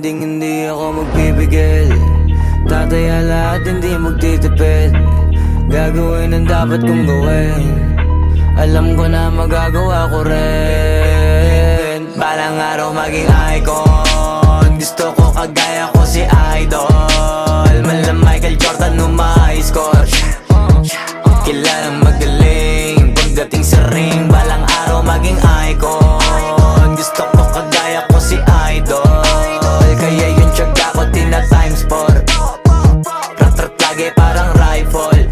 hindi ako magpipigil. Tataya lahat, hindi magtitipid. Gagawin ang dapat kong gawin. Alam ko na magagawa ko rin. Balang araw maging icon. Gusto ko kagaya ko si Idol. Mala Michael Jordan nung ma-high score. Kilalang magaling pagdating sa ring. Balang araw maging icon. Gusto ko kagaya ko si Idol. Kaya yung tiyaga ko tina-times 4. Rat-rat lagi parang rifle.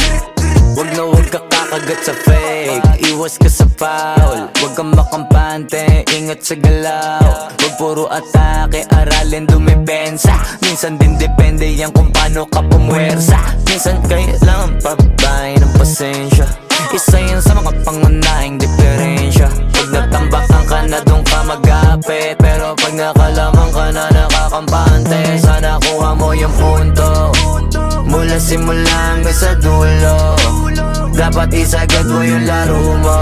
Wag na wag ka kakagat sa fake. Iwas ka sa foul. Wag kang makampante, ingat sa galaw. Wag puro atake, aralin dumipensa. Minsan din depende yan kung paano ka pumwersa. Minsan kailangan pabay ng pasensya. Isa yan sa mga pangunahing diferensya. Pag natambakan ka na doon ka mag-apit. Pero pag nakalaman ka na nakakampante, sana kuha mo yung punto. Mula simula hanggang sa dulo, dapat isagad mo yung laro mo.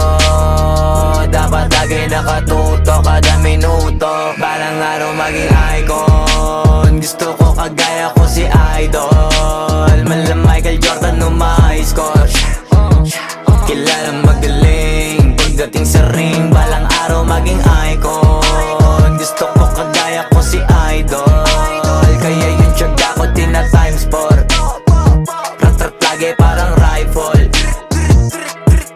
Dapat lagi nakatuto kada minuto. Balang araw maging icon. Gusto ko kagaya ko si Idol. Mala Michael Jordan nung ma-high score. Kilalang magaling pagdating sa ring. Balang araw maging icon. Gusto ko kagaya ko si Idol. Kaya yung tiyaga ko tina-times 4. Rat-rat lagi parang rifle.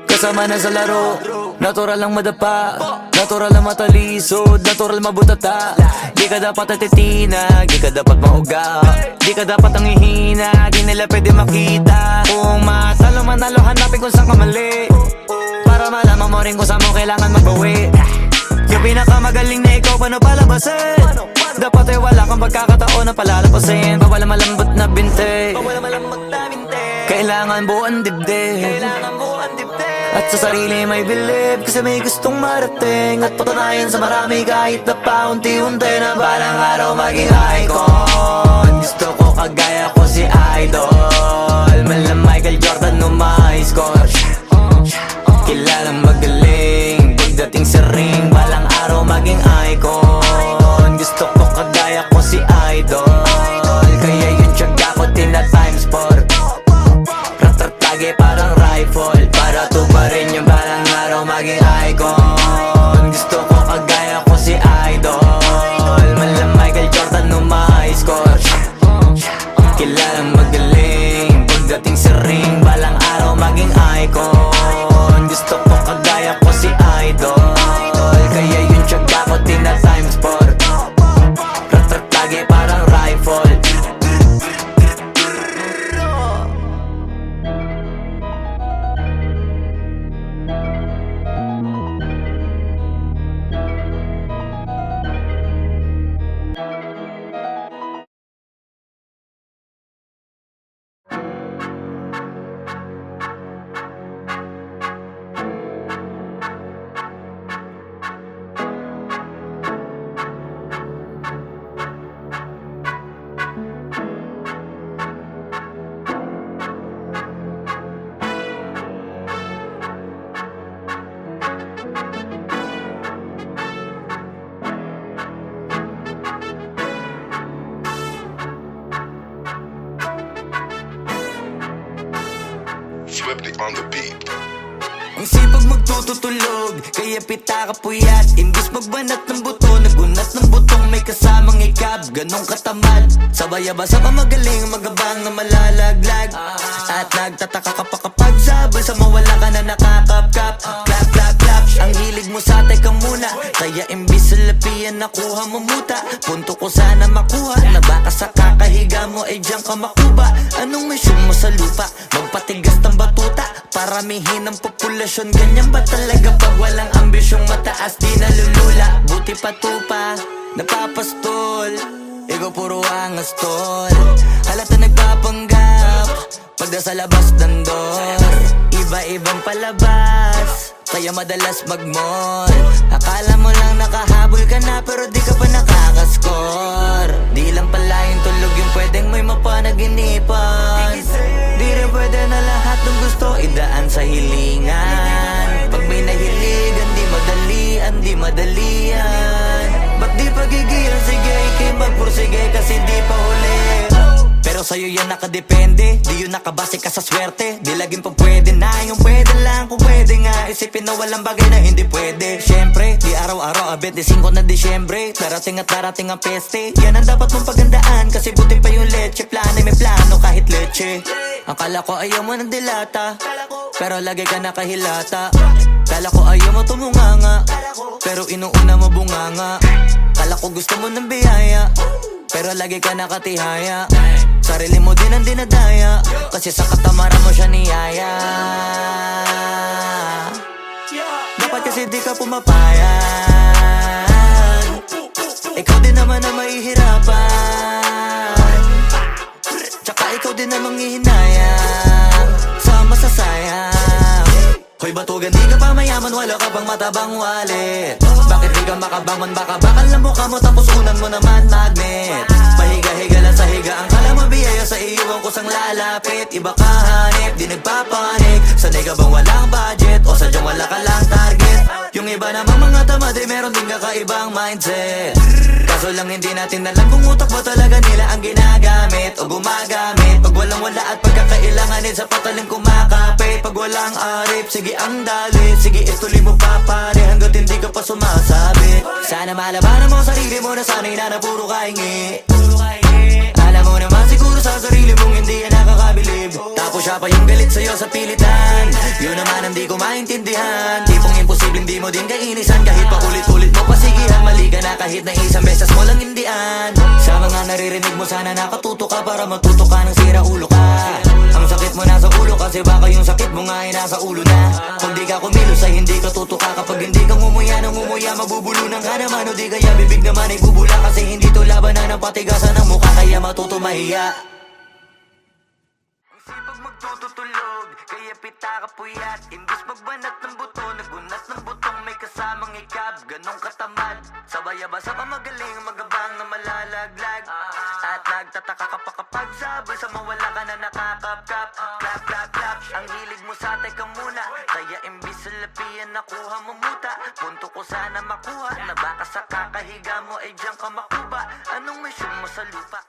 Kasama na sa laro, natural lang madapa, natural lang matalisod, natural mabutata. Di ka dapat atitina, di ka dapat mauga, di ka dapat ang ihina, di nila pwede makita. Kung matalo manalo, hanapin kung saan ka mali, para malaman mo rin kung saan mo kailangan magbawi. Yung pinakamagaling na ikaw, paano palabasin? Dapat ay wala kang pagkakataon na palalapasin. Bawal malambot na binte, kailangan buuan dibdib. At sa sarili may bilib, kasi may gustong marating. At patunayan sa marami kahit na paunti-unti, na balang araw maging icon. Gusto ko kagaya ko si Idol. Mala Michael Jordan nung ma-high score. Kilalang magaling pagdating sa ring. Balang araw maging icon. Gusto ko kagaya ko si Idol. Kaya yung tiyaga ko tina-times 4. Rat-rat lagi parang rifle. Para tuparin yung balang araw maging icon. Gusto ko kagaya ko si Idol. Mala Michael Jordan nung ma-high score. Kilalang magaling pagdating sa ring. Balang araw maging icon. Gusto ko kagaya ko si Idol. Kaya yung tiyaga ko tina-times 4. Rat-rat lagi parang rifle. Swiftly on the beat. Ang sipag magtututulog, kaya pita ka puyat. Imbis magbanat ng buto, nagunat ng butong may kasamang ikab. Ganong katamad, sabay-abasa ka magaling, magabang na malalaglag. At nagtataka ka pa kapag sabay sa mawala ka na nakakapkap. Clap, clap, clap, ang hilig mo sa teka muna. Kaya imbis sa lapian nakuha mo muta. Punto ko sana makuha, na baka sa kakahiga mo ay diyan ka makuba. Anong mission mo sa lupa? Magpatigas ng batuta, paramihin ang populasyon. Ganyan ba talaga pag walang ambisyong mataas? Di nalulula, buti patupa, napapastol. Ikaw puro angas tol. Halata nagpapanggap, pag nasa labas ng door. Iba-ibang palabas, kaya madalas mag-mall. Akala mo lang nakahabol ka na, pero di ka pa nakakascore. Di lang pala yung tulog yung pwedeng may mapanaginipan. Di rin pwede na lahat ng gusto idaan sa hilingan. Pag may nahiligan, di madalian. Ba't di pagigilan, sige, ikay magpursige kasi di pa huli. Pero sa'yo yan nakadepende, di yun nakabase ka sa swerte. Di laging pa pwede na, yung pwede lang kung pwede nga. Isipin na walang bagay na hindi pwede. Syempre, di araw-araw, 25 na Disyembre. Darating at darating ang peste. Yan ang dapat mong pagandaan, kasi buti pa yung leche. Plano may plano kahit leche. Akala ko ayaw mo ng dilata, pero lagi ka nakahilata. Kala ko ayaw mo tumunganga, pero inuuna mo bunganga. Kala ko gusto mo ng biyaya, pero lagi ka nakatihaya. Sarili mo din ang dinadaya, kasi sa katamaran mo siya niyaya. Dapat kasi di ka pumapayag, ikaw din naman ang mahihirapan. Tsaka ikaw din ang manghihinayang sa masasayang. Hoy batugan, di ka pa mayaman, wala ka pang matabang wallet. Bakit di ka makabangon, baka bakal na mukha mo tapos unan mo naman magnet. Pahiga-higa lang sa higa, ang kala mo biyaya sa iyo ang kusang lalapit. Iba ka hanip, di nagpapanik. Sanay ka bang walang budget o sadyang wala ka lang target? Yung iba namang mga tamad ay meron din kakaibang mindset. Kaso lang hindi natin alam kung utak ba talaga nila ang ginagamit o gumagamit. Pag walang wala at pagkakailanganin sa pataling kumakapit. Pag walang arip, sige ang dali, sige ituloy mo pa pare hanggat hindi ka pa sumasabi. Sana malabanan mo sarili mo na sanay na puro kahingi. Alam mo naman siguro sa sarili mong hindi yan nakakabilib. Tapos siya pa yung galit sa'yo sa pilitan. Yun naman ang di ko maintindihan. Tipong imposibleng di mo din kainisan. Kahit pa ulit-ulit mo pasigihan, mali ka na kahit na isang beses mo lang hindian. Sa mga naririnig mo sana nakatuto ka para matuto ka ng sira ulo ka. Ang sakit mo nasa ulo kasi baka yung sakit mo nga ay nasa ulo na. Kung di ka kumilos ay hindi ka tutuka. Kapag hindi ka ngumuya ng ngumuya, mabubulunan ka naman. O di kaya bibig naman ay bubula, kasi hindi to labanan ng patigasan ng mukha, kaya matuto mahiya. Ang sipag magtututulog, kaya pita ka puyat. Imbis magbanat ng buto, nagunat ng butong may kasamang ikab. Ganong katamad, sabay-abasa pa magaling, magabang na malalaglag. At nagtataka ka pa kapag sabay sa mawala ka na nakakapkap. Clap, clap, clap, ang hilig mo sa teka muna. Kaya imbis sa lapian nakuha mo muta. Punto ko sana makuha, na baka sa kakahiga mo ay diyan ka makuba. Anong mission mo sa lupa?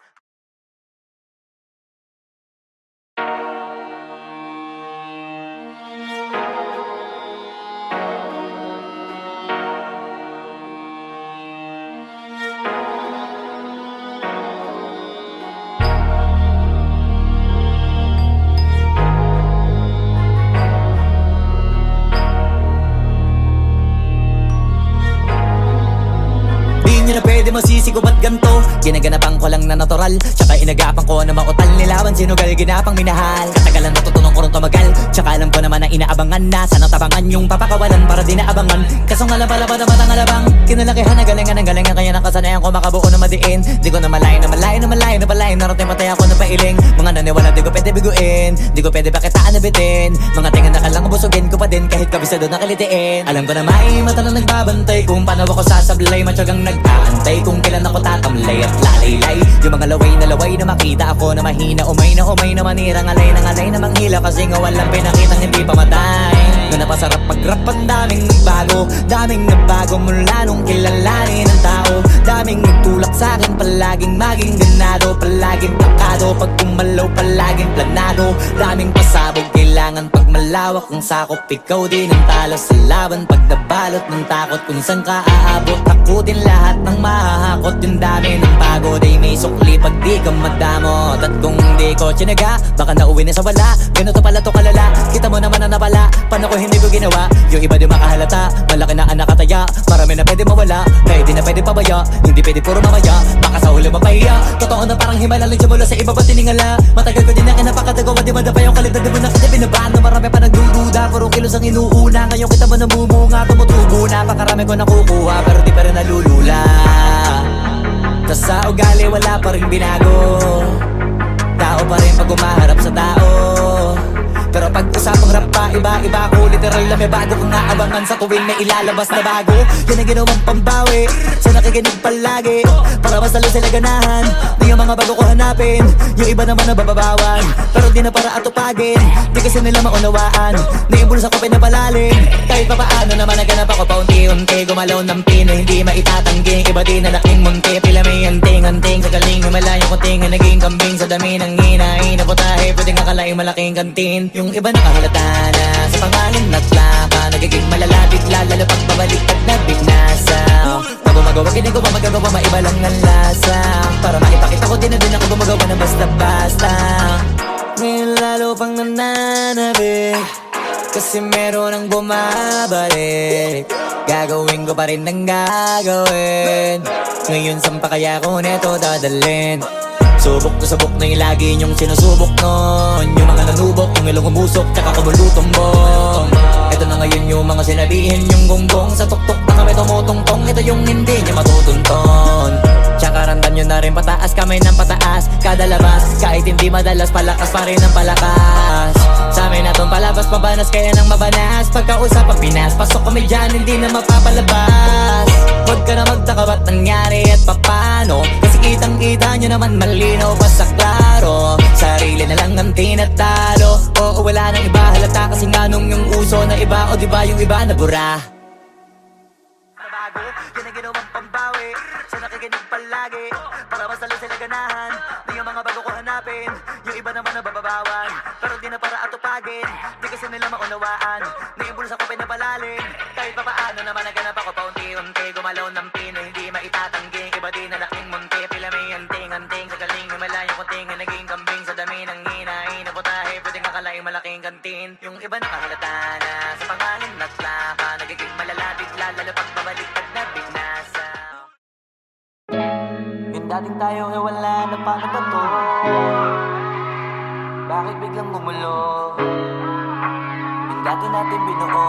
Di na pwede masisiko ba't ganto? Ginaganapan ko lang na natural, tsaka inagapan ko na mautal. Nilaban sinugal, ginapang minahal. Katagalan natutunan ko rin tumagal, tsaka alam ko naman na inaabangan na. Sana tabangan yung papakawalan para di naabangan. Kaso nga lang pala ba naman ang alabang kinalakihan na galingan ng galingan, kaya nakasanayan ko makabuo na madiin. Di ko na malayo na malayo na malayo na palain. Narating matay ako na pailing. Mga naniwala di ko pwede biguin, di ko pwede pakitaan na bitin. Mga tingan na kalang busugin ko pa din kahit kabisado na kalitiin. Alam ko na may mata na nagbabantay kung paano ako sasablay. Matyagang nag-aantay kung kailan ako tatamlay at lalaylay. Yung mga laway na makita ako na mahina. Umay na manirang alay na manghila, kasi nga walang pinakitang hindi pamatay. Na napasarap pag-rap, ang daming nagbago mula nung kilalanin ang tao. Daming nagtulak sa'kin, palaging maging ganado, palaging takado. Pag kumalaw, palaging planado. Daming pasabog, kailangan pag malawak ang sakop. Ikaw din ang talo sa laban pag nabalot ng takot. Kung saan ka aabot, takutin lahat ng mahahakot. Yung dami ng pagod ay may sukli pag di ka madamot. At kung di ko tsinaga, baka nauwi na sa wala. Ganito pala to kalala, kita mo naman ang napala. Paano ko hindi ko ginawa? Yung iba di makahalata, malaki na ang nakataya. Marami na pwede mawala, kaya di na pwede pabaya. Hindi pwede puro mamaya, baka sa huli mapahiya. Totoo na parang himala lang siya mula sa iba pa tiningala. Matagal ko din na kinapakatagawa, di madapa yung kalidad. Di mo na kasi binabaan na marami pa nagdududa. Puro kilos ang inuuna, ngayon kita mo namumunga. Tumutubo na, pakarami ko nakukuha, pero di pa rin nalulula. Tas sa ugali wala pa rin binago. Tao pa rin pag umaharap sa tao. Pero pag usapang rap pa, iba-iba ako. Literal na marami bago kong naabangan sa tuwing may ilalabas na bago. Yan ang ginawang pambawi sa nakikinig palagi, para mas lalo sila ganahan na yung mga bago ko hanapin. Yung iba naman na bababawan, pero di na para atupagin. Di kasi nila maunawaan na yung bulsa ko pinapalalim. Kahit pa paano naman naganap ako paunti-unti, gumalaw ng pino, hindi maitatanggi. Iba din na laking munti, pila may anting-anting. Sa galing may malayo kunting na naging kambing. Sa dami ng hinahin na putahe, pwedeng akalaing malaking kantin. Yung iba nakahalata na sa pangalan at laka, nagiging malalapit lalo pag pabaliktad na bignasa. Pag gumagawa, hindi ko pa magagawa, maiba lang ang lasa. Para maipakita ko din na din ako gumagawa ng basta-basta. Ngayon lalo pang nananabik, kasi meron ang bumabalik. Gagawin ko pa rin ang gagawin. Ngayon saan pa kaya ko neto dadalhin? Subok na subok na yung lagi niyong sinusubok nun. Yung mga nanubok, yung ilong umusok, tsaka kumulutong bong. Ito na ngayon yung mga sinabihin yung gonggong. Sa tuktok na kami tumutungtong, ito yung hindi niya matutunton. Tsaka randan nyo na rin pataas, kamay ng pataas. Kada labas, kahit hindi madalas, palakas pa rin ang palakas. Sa amin na tong palabas, pabanas kaya nang mabanas. Pagkausap ang Pinas, pasok kami dyan, hindi na mapapalabas. Huwag ka na magtaka ba't nangyari at papano, kasi kitang-kita nyo naman malinaw pa sa klaro. Sarili na lang ang tinatalo, oo wala nang iba halata. Kasi nga nung yung uso na iba, o diba yung iba na bura. Nabago, yan ang ginawang pambawi sa nakikinig palagi, para mas lalo sila ganahan na yung mga bago ko hanapin. Yung iba naman na bababawan, pero di na para atupagin. Di kasi nila maunawaan na yung bulsa ko pinapalalim. Kahit pa paano naman naganap ako paunti-unti, gumalaw ng pino, hindi maitatanggi. Iba din na laking munti, pila may anting-anting. Sa galing may malayo kunting na naging kambing. Sa dami ng hinahin na putahe, pwedeng akalaing malaking kantin. Yung iba nakahalata na sa pangalan at laka, nagiging malalapit lalo pag pabaliktad na bignasa. Yung dating tayo ay wala na, paano ba to? Bakit biglang gumulo? Yung dati natin binuo,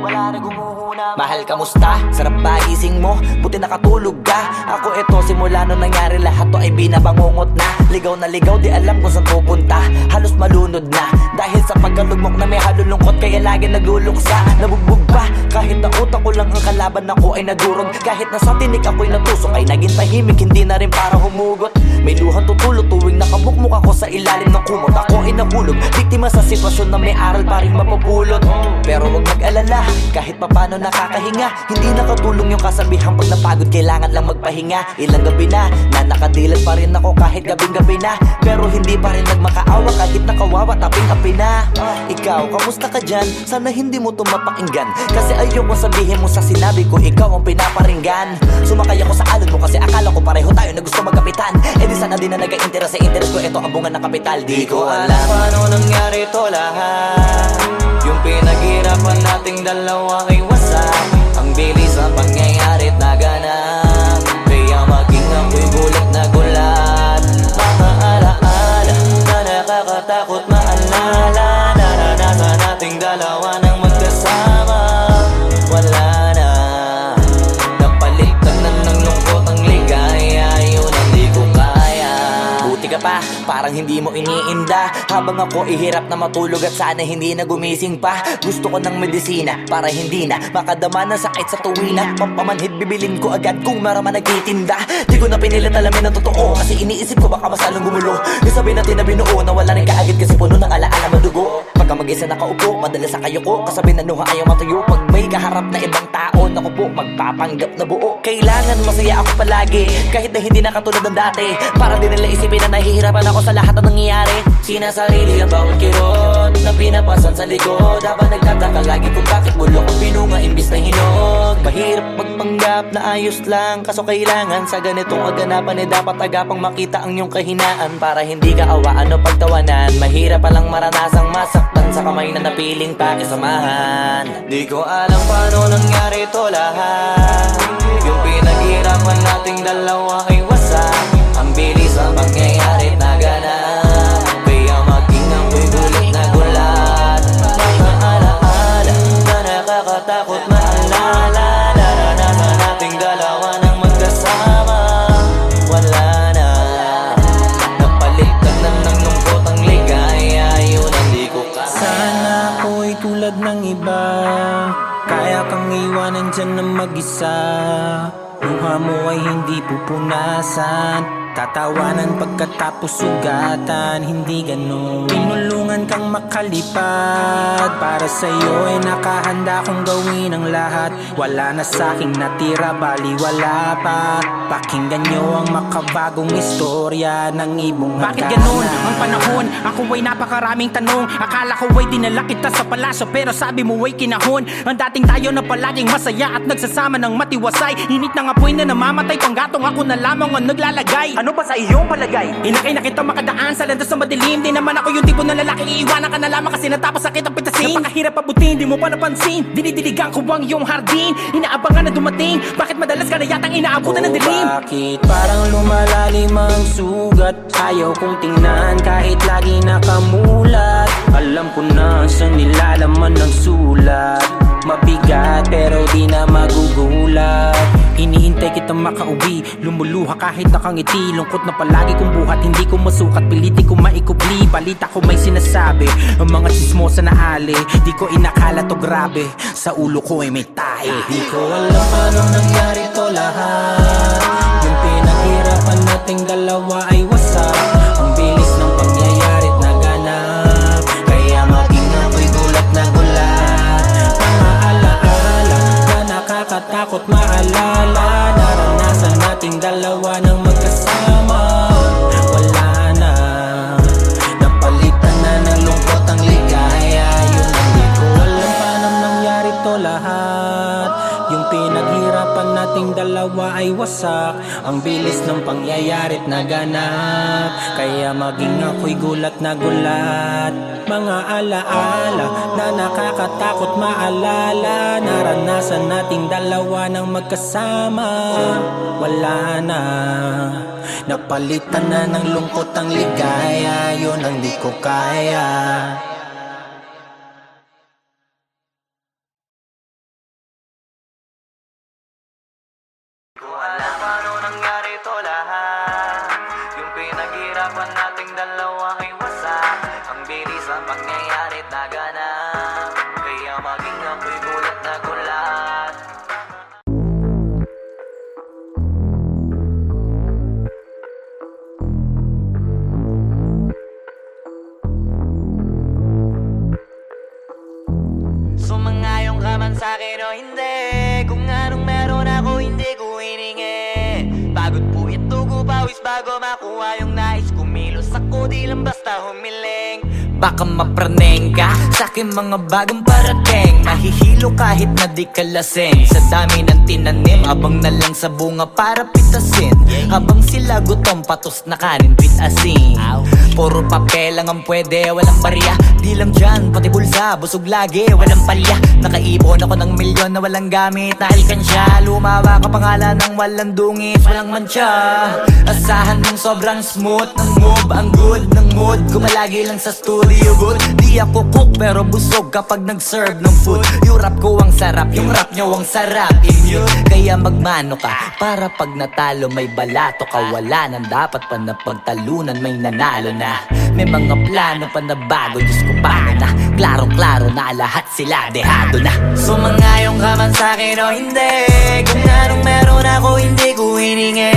wala na gumuhuna. Mahal, kamusta? Sarap ba gising mo? Buti nakatulog ka. Ako eto, simula nung nangyari lahat to ay binabangungot na. Ligaw na ligaw, di alam kung saan pupunta. Halos malunod na dahil sa pagkalugmok na may halulungkot, kaya lagi nagluluksa. Nabugbog pa, kahit na utak ko lang ang kalaban, ako ay nagurog. Kahit na sa tinik ako'y natusok, ay naging tahimik, hindi na rin para humugot. May luhang tutulo tuwing nakabukmuk ako sa ilalim ng kumot. Ako ay nahulog, biktima sa sitwasyon na may aral pa rin mapupulot. Pero wag mag-alala, kahit papano nakakahinga. Hindi nakatulong yung kasabihan, pag napagod kailangan lang magpahinga. Ilang gabi na nakadilat pa rin ako kahit gabing-gabi na, pero hindi pa rin nagmakaawa kahit nakawawa taping-api na. Ikaw, kamusta ka dyan? Sana hindi mo to mapakinggan, kasi ayoko sabihin mo sa sinabi ko ikaw ang pinaparinggan. Sumakay ako sa alon mo kasi akala ko pareho tayo na gusto magkapitan. Eh di sana din na nag-interest sa interest ko, ito ang bunga ng kapital. Di ko alam paano nangyari to lahat. Yung pinaghirapan nating dalawa ay wasak. Ang bilis ng pangyayari't naganap, kaya maging ako'y gulat na gulat. Mga alaala na nakakatakot maalala, naranasan nating dalawa nang magkasama. Wala na, napalitan na ng lungkot ang ligaya. Yun ang di ko kaya. Buti ka pa, parang hindi mo iniinda, habang ako ihirap na matulog at sana hindi na gumising pa. Gusto ko ng medisina para hindi na makadama ng sakit sa tuwina. Pampamanhid bibilin ko agad kung maraman nagtitinda. Di ko na pinilit alamin ang totoo, kasi iniisip ko baka mas lalong gumulo. Isabi natin na binuo na wala rin kaagad, kasi puno ng alaala madugo. Pagka mag-isa nakaupo, madalas sa kayo ko, kasabi na nuha ayaw matuyo. Pag may kaharap na ibang tao, naku po, magpapanggap na buo. Kailangan masaya ako palagi, kahit na hindi na katulad ng dati, para din nila isipin na nahihirapan ako sa lahat ng nangyayari. Sinasarili ang bawat kirot na pinapasan sa likod, habang nagtataka lagi kung bakit bulok ang pinunga imbis na hinog. Mahirap magpanggap na ayos lang, kaso kailangan sa ganitong kaganapan dapat agapang makita ang iyong kahinaan, para hindi ka awaan o pagtawanan. Mahirap palang maranasang masaktan sa kamay na napiling pakisamahan. Di ko alam paano nangyari to lahat. Yung pinaghirapan nating dalawa ay wasak. Ang bilis ang pangyayari't naganap, kaya maging ako'y gulat na gulat. Mga alaala na nakakatakot maalala, naranasan nating dalawa nang magkasama. Wala na, napalitan na ng lungkot ang ligaya. Yun ang di ko kaya. Sana ako'y nandyan na mag-isa. Luha mo ay hindi pupunasan, tatawanan pagkatapos sugatan. Hindi ganon, tinulungan kang makalipad. Para sa'yo ay nakahanda kong gawin ang lahat. Wala na sa'king natira, bali wala pa. Pakinggan nyo ang makabagong istorya ng ibong hagdanan. Bakit ganun ang panahon? Ako ay napakaraming tanong. Akala ko ay dinala kita sa palasyo, pero sabi mo ay kinahon. Ang dating tayo na palaging masaya at nagsasama ng matiwasay. Init ng apoy na namamatay, panggatong ako na lamang ang naglalagay. Ano ba sa iyong palagay? Inakay na kita makadaan sa landas na madilim. Di naman ako yung tipo ng lalaki, iiwanan ka na lamang kasi natapos sakit ang pitasin. Napakahirap abutin, di mo pa napansin. Dinidiligan ko ang iyong hardin, inaabangan na dumating. Bakit madalas ka na yatang inaabutan ng dilim? Bakit parang lumalalim ang sugat? Ayaw kong tingnan kahit lagi nakamulat. Alam ko na sa nilalaman ng sulat. Mabigat pero di na magugulat. Hinihintay kitang makauwi, lumuluha kahit nakangiti. Lungkot na palagi kong buhat, hindi ko masukat, piliti ko maikupli. Balita ko may sinasabi, ang mga chismosa na ali. Di ko inakala to grabe, sa ulo ko ay may tae. Di ko alam paano nangyari to lahat. Yung pinaghirapan nating dalawa ay wasak. Ang bilis ng pangyayari't naganap, kaya maging ako'y gulat na gulat. Mga alaala na nakakatakot maalala. Naranasan nating dalawa ng magkasama. Wala na, napalitan na ng lungkot ang ligaya. Yun ang di ko alam paano nangyari to lahat. Yung pinaghirapan nating dalawa ay wasak. Ang bilis ng pangyayari't naganap, kaya maging ako'y gulat na gulat. Mga alaala na nakakatakot maalala. Naranasan nating dalawa ng magkasama. Wala na, napalitan na ng lungkot ang ligaya. Yun ang di ko kaya. Ko alam paano nangyari to lahat. Yung pinaghirapan nating dalawa ay wasak. Ang bilis ang pangyayari't naganap, kaya maging ako'y gulat na gulat. Sumangayong ka man sa'kin o hindi, kung anong meron ako hindi ko hiningi. Pagod po ito ko pawis bago makuha yung nais. Kumilos ako di lang basta humiling. Baka mapraneng ka sa'kin mga bagong parating. Mahihilo kahit na di ka lasing. Sa dami ng tinanim, abang na lang sa bunga para pitasin. Habang sila gutom, patos na kanin pitasin. Puro papel lang ang pwede, walang barya. Di lang dyan, pati bulsa, busog lagi, walang palya. Nakaipon ako ng milyon na walang gamit na alkansya. Lumawa ka pangalan ng walang dungis, walang mancha. Asahan mong sobrang smooth ng move, ang good ng mood. Kumalagi lang sa studio good. Di ako cook pero busog kapag nag-serve ng food. Yung rap ko ang sarap, yung rap nyo ang sarap. Immune, kaya magmano ka para pag natalo may balato ka. Wala nang dapat pa na pagtalunan, may nanalo na. May mga plano pa na bago, Diyos ko paano na. Klarong-klaro na lahat sila dehado na. Sumangayong ka man sa'kin o hindi, kung anong meron ako hindi ko hiningi.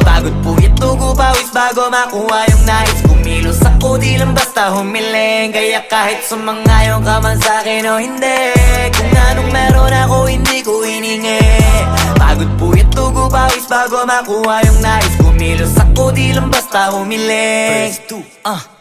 Pagod po ito ko pawis bago makuha yung nais. Kumilos ako di lang basta humiling. Kaya kahit sumangayong ka man sa'kin o hindi, kung anong meron ako hindi ko hiningi. Pagod po ito ko pawis bago makuha yung nais. Kumilos ako di lang basta humiling.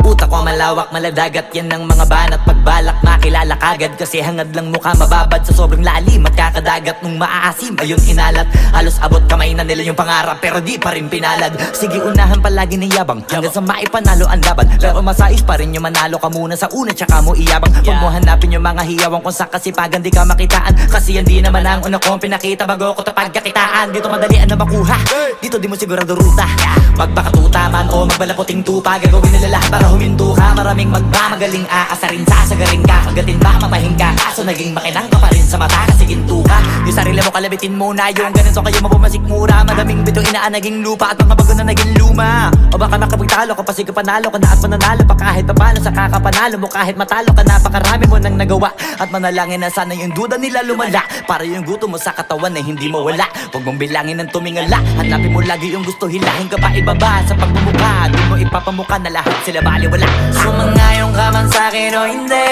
Utak ko malawak, maladagat yan ng mga banat. Pagbalak makilala kagad kasi hangad lang mukha mababad sa sobrang lalim at kakadagat nung maaasim. Ayun inalat, halos abot kamay na nila yung pangarap pero di pa rin pinalad. Sige unahan palagi ni yabang hanggang sa maipanalo ang laban. Pero masais pa rin yung manalo ka muna sa una tsaka mo iyabang. Huwag mo hanapin yung mga hiyawang kung sa kasipagan di ka makitaan. Kasi yan di naman ang una kong pinakita bago ko tapagkakitaan. Dito madalian na makuha, dito di mo sigurado ruta. Magpakatuta man o magbalaputing tupa, gagawin nila lahat para huminto. huminto ka. Maraming magmamagaling aasarin, sasagarin ka. Kagatin ba, matahin ka, kaso naging makinang ka pa rin sa mata kasi ginto ka. Yung sarili mo kalabitin muna, yung ganito kayo mapumasik mura. Madaming bito inaan naging lupa at mga bago na naging luma. O baka makapagtalo ka pa, sige panalo ka na at mananalo pa kahit papano sa kakapanalo mo. Kahit matalo ka, napakarami mo nang nagawa. At manalangin na sana yung duda nila lumala, para yung gutom mo sa katawan ay hindi mawala. Huwag mong bilangin ng tumingala, hanapin mo lagi yung gusto, hilahin ka pa ibaba. Sa pagmumukha, di mo ipapamuka na lahat sila baliwala. Sumangayon ka man sa'kin o hindi,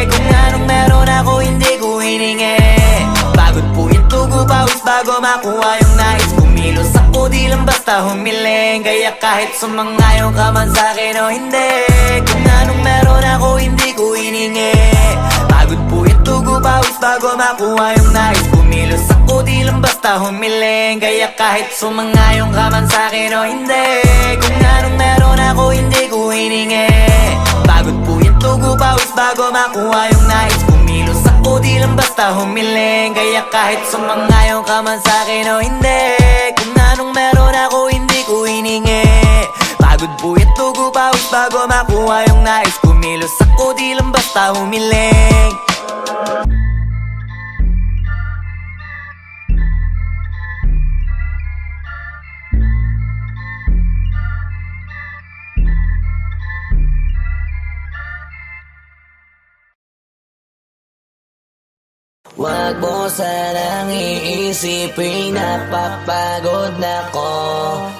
kung anong meron ako hindi ko hiningi. Pagod po ito, pawis bago makuha yung nais. Kumilos ako, di lang basta humiling. Kaya kahit sumangayon ka man sa'kin o hindi, kung anong meron ako hindi ko hiningi. Pagod po ito, pawis bago makuha yung nais. Kumilos ako, di lang basta humiling. Kaya kahit sumangayon ka man sa'kin o hindi, kung anong meron ako hindi ko hiningi. Pagod po ito, pawis bago makuha yung nais. Kumilos ako, di lang basta humiling. Kaya kahit sumangayon ka man sa'kin o hindi, kung anong meron ako hindi ko hiningi. Pagod po ito, pawis bago makuha yung nais. Kumilos ako, di lang basta humiling. Wag mo sanang iisipin napapagod na ko.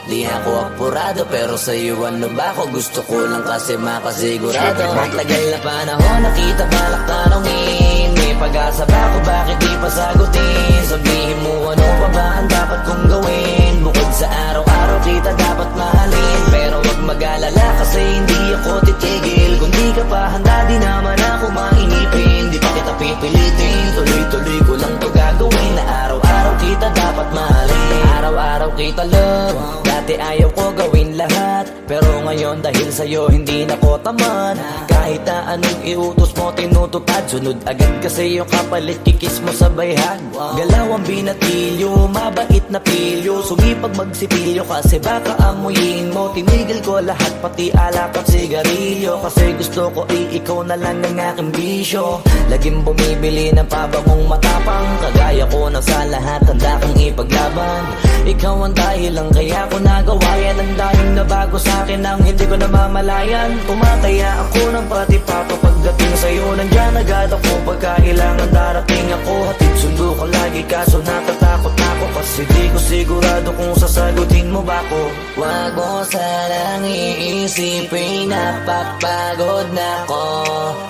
Di ako apurado pero sa'yo ano ba ako? Gusto ko lang kasi makasigurado. Matagal na panahon nakita balak tanongin, may pag-asa ba ako bakit di pa sagutin? Sabihin mo ano pa ba ang dapat kong gawin? Bukod sa araw-araw kita dapat mahalin, pero wag mag-alala kasi hindi ako titigil. Kung di ka pa handa di naman ako mainipin. Di pa kita pipilitin, tuloy-tuloy ko lang to gagawin. Na araw-araw kita dapat mahalin, araw-araw kita love. Dati ayaw ko gawin lahat, pero ngayon dahil sa'yo hindi na ko tamad. Kahit na anong iutos mo tinutupad, sunod agad kasi yung kapalit kikis mo sa bayhag. Galaw ang binatilyo, mabait na pilyo, sumipag magsipilyo kasi baka amuyin mo. Tinigil ko lahat pati alak at sigarilyo, kasi gusto ko ikaw na lang ang aking bisyo. Laging bumibili ng pabangong matapang, kagaya ko na sa lahat handa kang ipaglaban. Ikaw ang dahilan kaya ko nagawa yan. Ang daming nabago sa'kin ang hindi ko namamalayan. Tumataya ako ng pati-pato pagdating sa'yo. Nandiyan agad ako pagkailangan darating ako. Hatid sundo ko lagi kaso natatakot ako, kasi di ko sigurado kung sasagutin mo ba ko. Wag mo sanang iisipin napapagod na ko.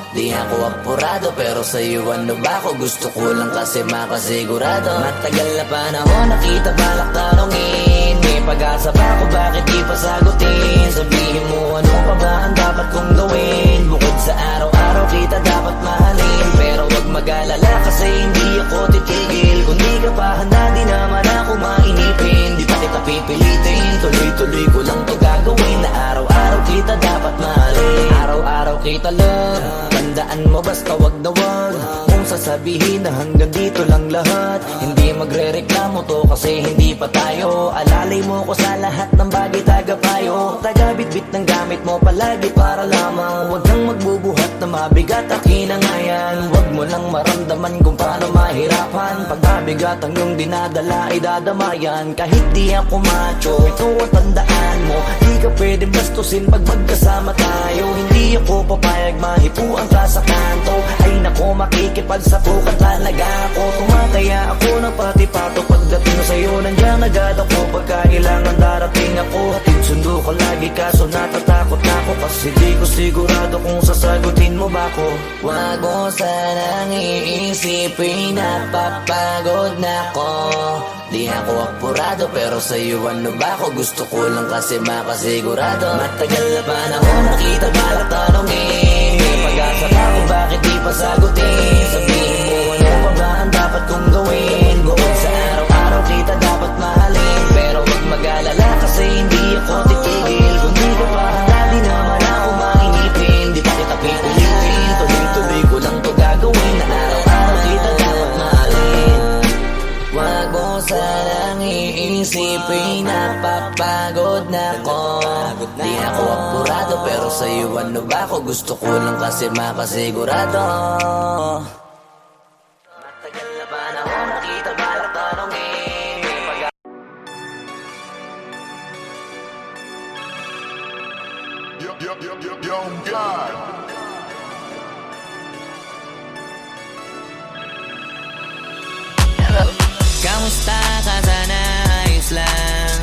Di ako apurado pero sa'yo ano ba ako? Gusto ko lang kasi makasigurado. Matagal na panahon nakita balak tanongin, may pag-asa ba ako bakit di pa sagutin? Sabihin mo ano pa ba ang dapat kong gawin? Bukod sa araw-araw kita dapat mahalin, pero wag mag-alala kasi hindi ako titigil. Kung di ka pa handa di naman ako mainipin. Di pa kita pipilitin, tuloy-tuloy ko lang to gagawin. Na araw-araw kita dapat mahalin, araw-araw kita love. Tandaan mo basta wag na wag kung sasabihin na hanggang dito lang lahat. Hindi magre-reklamo to kasi hindi pa tayo. Alalay mo ko sa lahat ng bagay, tagapayo. Tagabitbit ng gamit mo palagi para lamang. Huwag kang magbubuhat na mabigat akin ang ayan. Huwag mo lang maramdaman kung paano mahirapan. Pag mabigat ang iyong dinadala ay dadamayan. Kahit di ako macho, ito ang tandaan mo. Di ka pwedeng bastusin pag magkasama tayo. Hindi ako papayag mahipuan ka sa kanto. Ay nako makikipagsapukan talaga ako. Tumataya ako ng pati-pato pagdating sa'yo. Nandiyan agad ako pagkailangan darating ako. Hatid sundo ko lagi kaso natatakot na ako, kasi di ko sigurado kung sasagutin mo ba ko. Wag mo sanang iisipin napapagod na ko. Di ako apurado pero sa'yo ano ba ako? Gusto ko lang kasi makasigurado. Matagal na panahon nakita balak tanongin, may pag-asa ba ako bakit di pa sagutin? Sabihin mo ano pa ba ang dapat kong gawin? Bukod sa araw-araw kita dapat mahalin, pero wag mag-alala kasi hindi ako titigil. Kung di ka pa handa di naman ako mainipin. Di pa kita pipilitin, tuloy-tuloy ko lang to gagawin. Na araw-araw kita dapat mahalin. Wag mo sanang iisipin napapagod na ko. Di ako apurado pero sa'yo ano ba ako? Gusto ko lang kasi makasigurado. Matagal na panahon nakita balak tanongin. Yo, God. Kamusta ka sana? Ayos lang.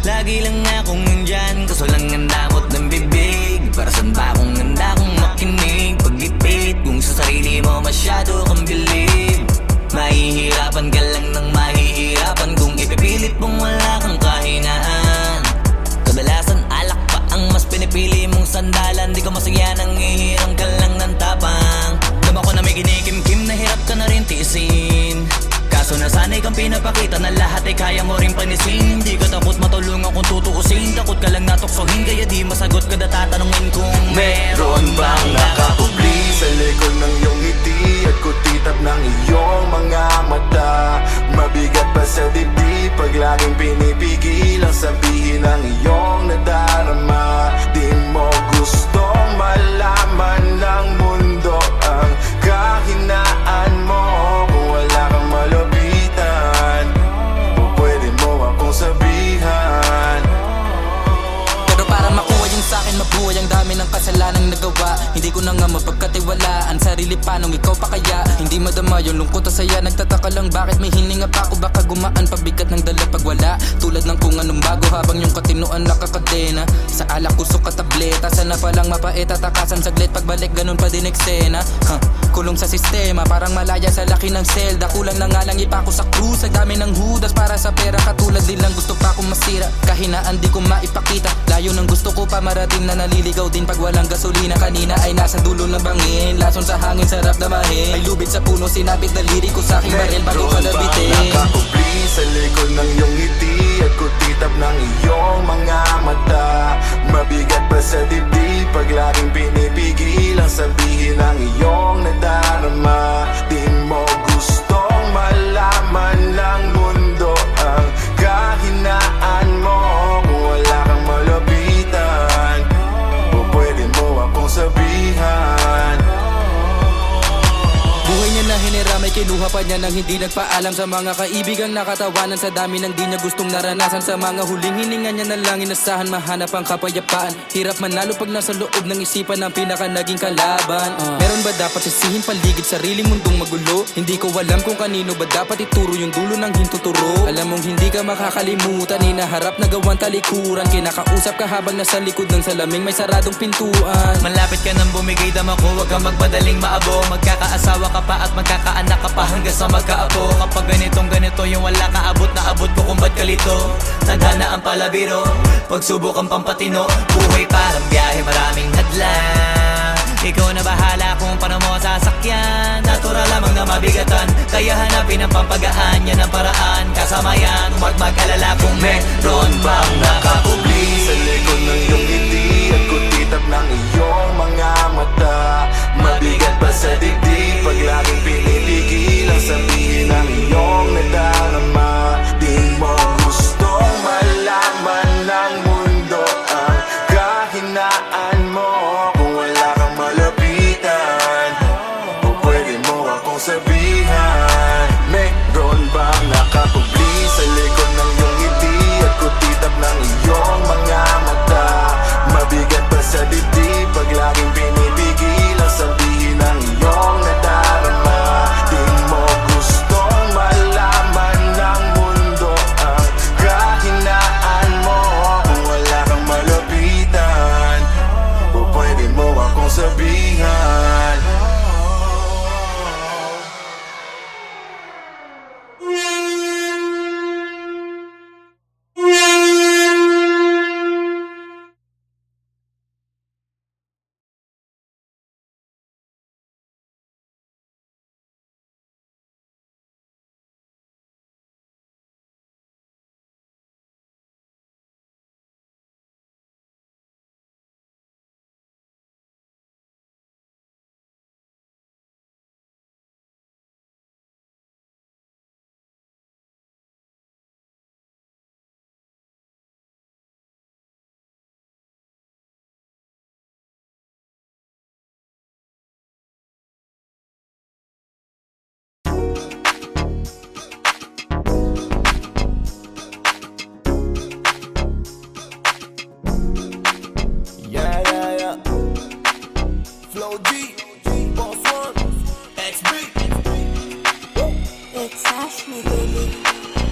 Lagi lang akong nandyan, kaso lang ang damot ng bibig. Para saan ba akong handa kung makinig? Pag-ipit kung sa sarili mo masyado kang bilib. Mahihirapan ka lang ng mahihirapan kung ipipilit mong wala kang kahinaan. Kadalasan alak pa ang mas pinipili mong sandalan. Di ko masaya nang ihirang ka lang ng tapang. Dama ko na may kinikimkim na hirap ka na rin tiisin. Kaso nasanay kang pinapakita na lahat ay kaya mo rin panisin. Hindi ka takot matulungan kung tutuusin. Takot ka lang natuksohin kaya di masagot ka na tatanungin kung meron bang nakakubli sa likod ng iyong ngiti at kutitap ng iyong mga mata. Mabigat pa sa dibdib pag laging pinipigil ang sabihin ng iyong nadarama. Di mo gustong malaman ng mundo ang kahinaan mo. Kung wala kang malapitan, o pwede mo akong sabihan. Pero para makuha yung sa'kin mabuhay, ang dami ng kasalanang nagawa. Hindi ko na nga mapagkatiwalaan sarili paanong ikaw pa kaya. Hindi madama yung lungkot at saya. Nagtataka lang bakit may hininga pa ako. Baka gumaan pabigat ng dala pag wala. Tulad ng kung anong bago habang yung katinuan nakakadena. Sa alak kusok at tableta. Sana palang mapait at takasan saglit. Pagbalik ganun pa din eksena. Kulong sa sistema parang malaya sa laki ng selda. Kulang na nga lang ipako sa krus. Ang dami ng hudas para sa pera. Katulad nilang gusto pa akong masira. Kahinaan di ko maipakita. Layo ng gusto ko pa marating na naliligaw din pag walang gasolina. Kanina ay nasa dulo ng bangin. Lason sa hangin sarap damahin. May lubid sa puno sinapit daliri ko sa aking baril bago ka nabitin. Nakakubli sa likod ng iyong ngiti at kutitap ng iyong mga mata. Mabigat pa sa dibdib pag laging pinipigil ang sabihin ng iyong nadarama. Di mo gustong malaman ng mundo ang kahinaan mo. Kung wala kang malapitan, o pwede mo akong sabihan. Buhay niya na hinira, may kinuha pa niya nang hindi nagpaalam sa mga kaibigang nakatawanan. Sa dami ng di niya gustong naranasan, sa mga huling hininga niya na lang inasahan mahanap ang kapayapaan. Hirap manalo pag nasa loob ng isipan ng pinaka naging kalaban. Meron ba dapat sisihin paligid sariling mundong magulo? Hindi ko alam kung kanino ba dapat ituro yung dulo ng hintuturo. Alam mong hindi ka makakalimutan, hinaharap na gawang talikuran. Kinakausap ka habang nasa likod ng salaming may saradong pintuan. Malapit ka nang bumigay dama ko, huwag kang magmadaling maabo. Magkakaasawa ka pa at magkakaanak ka pa hanggang sa magkaapo. Kapag ganito yung wala ka abot na abot ko kung ba't kalito. Tadhana ang palabiro, pagsubok ang pampatino. Buhay parang biyahe, maraming hadlang. Ikaw na bahala kung paano mo sasakyan. Natural lamang na mabigatan, kaya hanapin ang pampagaan. Yan ang paraan, kasama yan. Huwag mag-alala kung meron bang nakakubli sa likod ng iyong ngiti at kutitap ng iyong mga mata. Mabigat pa sa dibdib pag laging pinipigil ang sabihin ng iyong nadarama. Di mo gustong malaman ng mundo ang kahinaan mo. Kung wala kang malapitan, o pwede mo akong sabihan. Meron bang nakakubli sa likod ng iyong ngiti at kutitap ng iyong mga mata? Mabigat pa sa dibdib pag laging pinipigil Flow G, Boss One, XB. It's Ashley, baby.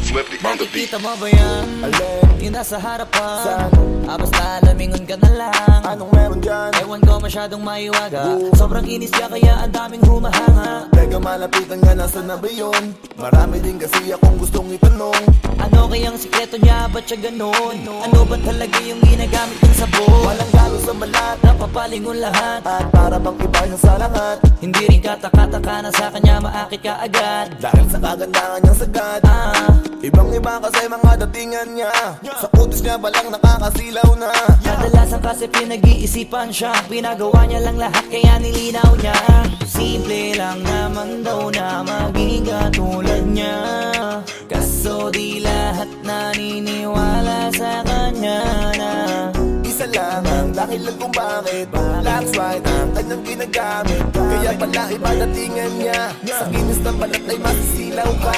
Swiftly on the beat. Nakikita mo ba yan? Yung nasa harapan basta lamingon ka na lang. Anong meron dyan? Ewan ko masyadong maiwaga. Sobrang inis ka kaya ang daming humahanga. Teka malapitan nga, nasa na ba yun? Marami din kasi akong gustong itanong. Ano kayang sikreto niya? Ba't siya ganon? Ano ba talaga yung ginagamit ng sabon? Walang galo sa balat, Napapalingon lahat. at para bang iba siya sa lahat. Hindi rin kataka-taka na sa kanya maakit ka agad. Dahil sa kagandahan niyang sagad, ibang iba kasi mga datingan niya. Sa kutis niya balang nakakasilaw na. Kadalasan kasi pinag-iisipan siya. Pinagawa niya lang lahat kaya nilinaw niya. Simple lang naman daw na maging katulad niya. Kaso di lahat naniniwala sa kanya na Isa lang ang dahilan kung bakit That's right ang kanyang ginagamit. Kaya pala iba datingan niya. Sa kinis ng balat ay masisilaw ka.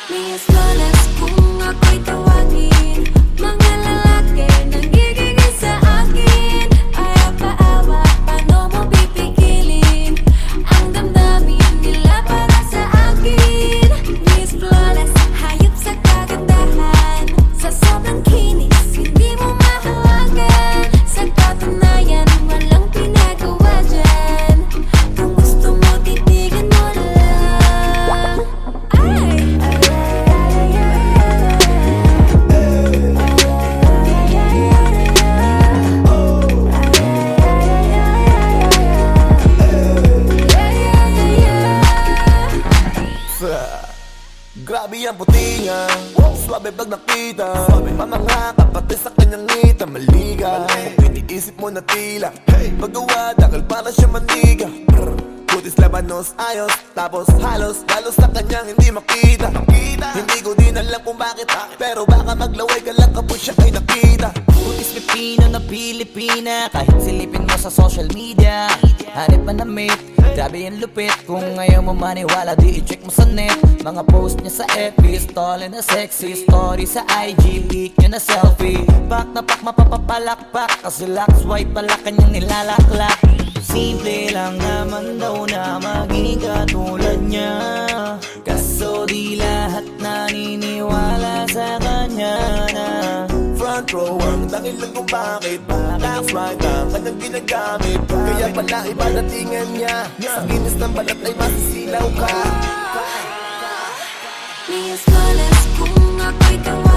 Miss Flawless kung ako'y tawagin. Mga lalaki nanggigigil sa akin. Ayaw paawa, paano mo pipigilin ang damdamin nila para sa akin? Miss Flawless, hayop sa kagandahan. Sa sobrang kinis, hindi mo mahawagan. Sa katunayan, walang pinagawa dyan. Kung gusto mo, titigan mo lang. Ay! Grabe ang puti niya, swabe pag nakita. Mamangha ka pati sa kanyang ngita. Maliga, kung iniisip mo na tila paggawa dahil para siya maniga. Kutis labanos, ayos, tapos halos sa kanyang hindi makita. Hindi ko din alam kung bakit, pero baka maglaway ka lang kapag siya ay nakita. Putis Pipino na Pilipina. Kahit silipin mo sa social media, hanip man na mate, grabe yung lupit. Kung ayaw mo maniwala, di i-check mo sa net. Mga post niya sa FB, stall na sexy story sa IG, pic niya na selfie. Pak na pak mapapapalakpak, kasi lock swipe pala kanyang nilalaklak. Simple lang naman daw na maging katulad niya. Kaso di lahat naniniwala sa kanya na Front row ang dahilan kung bakit That's right ang kanyang ginagamit. Kaya pala iba datingan niya. Sa kinis ng balat ay masisilaw ka. Miss Flawless kung ako'y tawagin.